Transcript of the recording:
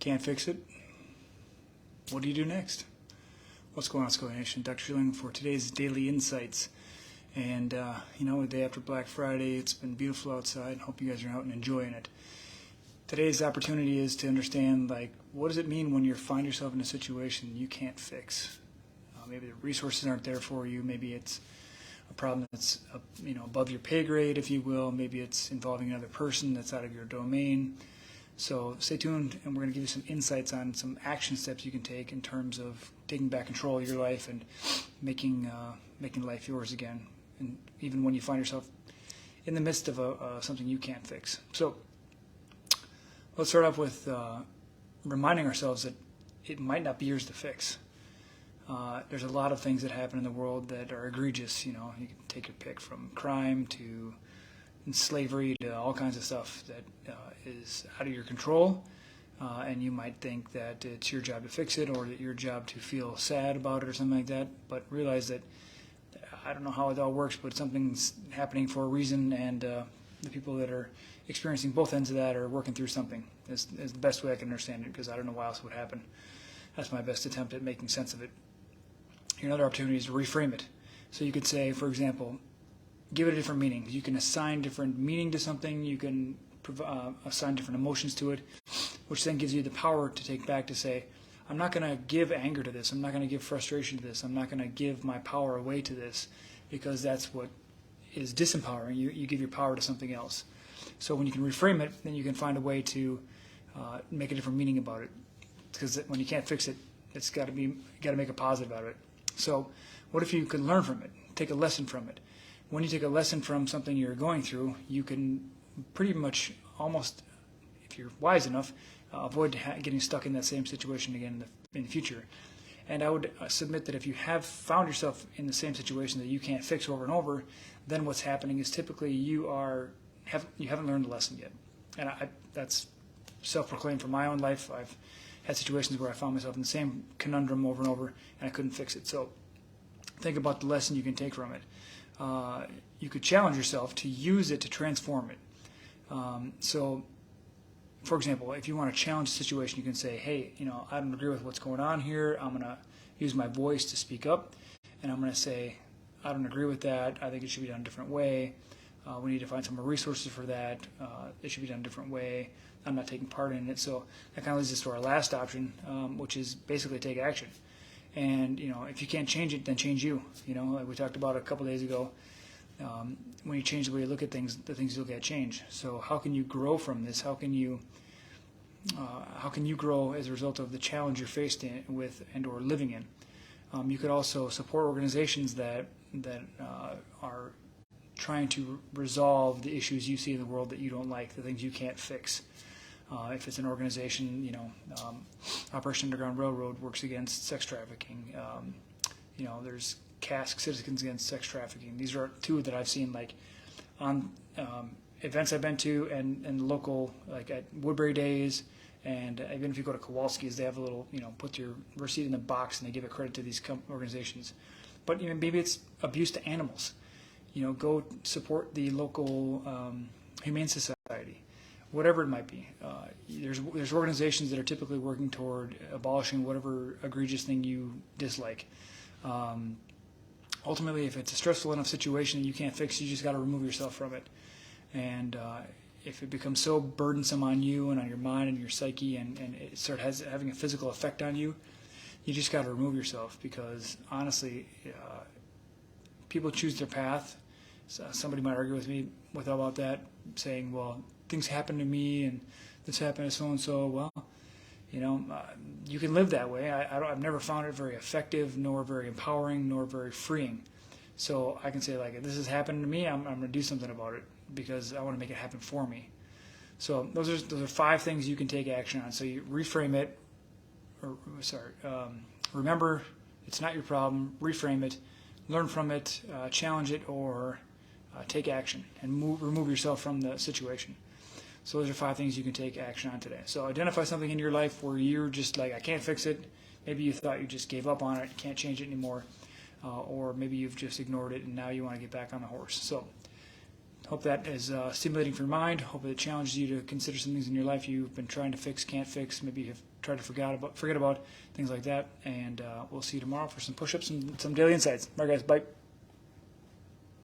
Can't fix it? What do you do next? What's going on, Secoya Nation? Dr. Schilling for today's Daily Insights. And, the day after Black Friday, it's been beautiful outside. Hope you guys are out and enjoying it. Today's opportunity is to understand, what does it mean when you find yourself in a situation you can't fix? Maybe the resources aren't there for you. Maybe it's a problem that's, above your pay grade, if you will. Maybe it's involving another person that's out of your domain. So stay tuned, and we're going to give you some insights on some action steps you can take in terms of taking back control of your life and making life yours again, and even when you find yourself in the midst of something you can't fix. So let's start off with reminding ourselves that it might not be yours to fix. There's a lot of things that happen in the world that are egregious. You can take your pick, from crime to slavery to all kinds of stuff that is out of your control, and you might think that it's your job to fix it, or that your job to feel sad about it or something like that. But realize that I don't know how it all works, but something's happening for a reason, and the people that are experiencing both ends of that are working through something. Is the best way I can understand it, because I don't know why else it would happen. That's my best attempt at making sense of it. Another opportunity is to reframe it. So you could say, for example, give it a different meaning. You can assign different meaning to something. You can assign different emotions to it, which then gives you the power to take back to say, I'm not going to give anger to this. I'm not going to give frustration to this. I'm not going to give my power away to this, because that's what is disempowering. You give your power to something else. So when you can reframe it, then you can find a way to make a different meaning about it. Because when you can't fix it, you got to make a positive out of it. So what if you could learn from it, take a lesson from it? When you take a lesson from something you're going through, you can pretty much almost, if you're wise enough, avoid getting stuck in that same situation again in the future. And I would submit that if you have found yourself in the same situation that you can't fix over and over, then what's happening is typically you haven't learned the lesson yet. And that's self-proclaimed for my own life. I've had situations where I found myself in the same conundrum over and over, and I couldn't fix it. So think about the lesson you can take from it. You could challenge yourself to use it to transform it. So, for example, if you want to challenge a situation, you can say, hey, I don't agree with what's going on here. I'm going to use my voice to speak up, and I'm going to say, I don't agree with that. I think it should be done a different way. We need to find some more resources for that. It should be done a different way. I'm not taking part in it. So that kind of leads us to our last option, which is basically take action. And, if you can't change it, then change you. Like we talked about a couple days ago, when you change the way you look at things, the things you look at change. So how can you grow from this? How can you grow as a result of the challenge you're faced with and or living in? You could also support organizations that are trying to resolve the issues you see in the world that you don't like, the things you can't fix. If it's an organization, Operation Underground Railroad works against sex trafficking. There's CASC, Citizens Against Sex Trafficking. These are two that I've seen on events I've been to, and local, at Woodbury Days, and even if you go to Kowalski's, they have a little, put your receipt in the box and they give a credit to these organizations. But maybe it's abuse to animals. Go support the local Humane Society, whatever it might be. There's organizations that are typically working toward abolishing whatever egregious thing you dislike. Ultimately, if it's a stressful enough situation that you can't fix, you just got to remove yourself from it. And if it becomes so burdensome on you and on your mind and your psyche, and it starts having a physical effect on you, you just got to remove yourself, because honestly, people choose their path. So somebody might argue with me about that, saying, well, things happen to me and this happened to so-and-so. Well, you can live that way. I've never found it very effective, nor very empowering, nor very freeing. So I can say, if this has happened to me, I'm going to do something about it, because I want to make it happen for me. So those are 5 things you can take action on. So you reframe it, remember it's not your problem, reframe it, learn from it, challenge it, or take action and remove yourself from the situation. So those are 5 things you can take action on today. So identify something in your life where you're just I can't fix it. Maybe you thought you just gave up on it, can't change it anymore, or maybe you've just ignored it and now you want to get back on the horse. So Hope that is stimulating for your mind. Hope it challenges you to consider some things in your life you've been trying to fix, can't fix, maybe have tried to forget about things like that. And we'll see you tomorrow for some push-ups and some daily insights. All right, guys, bye.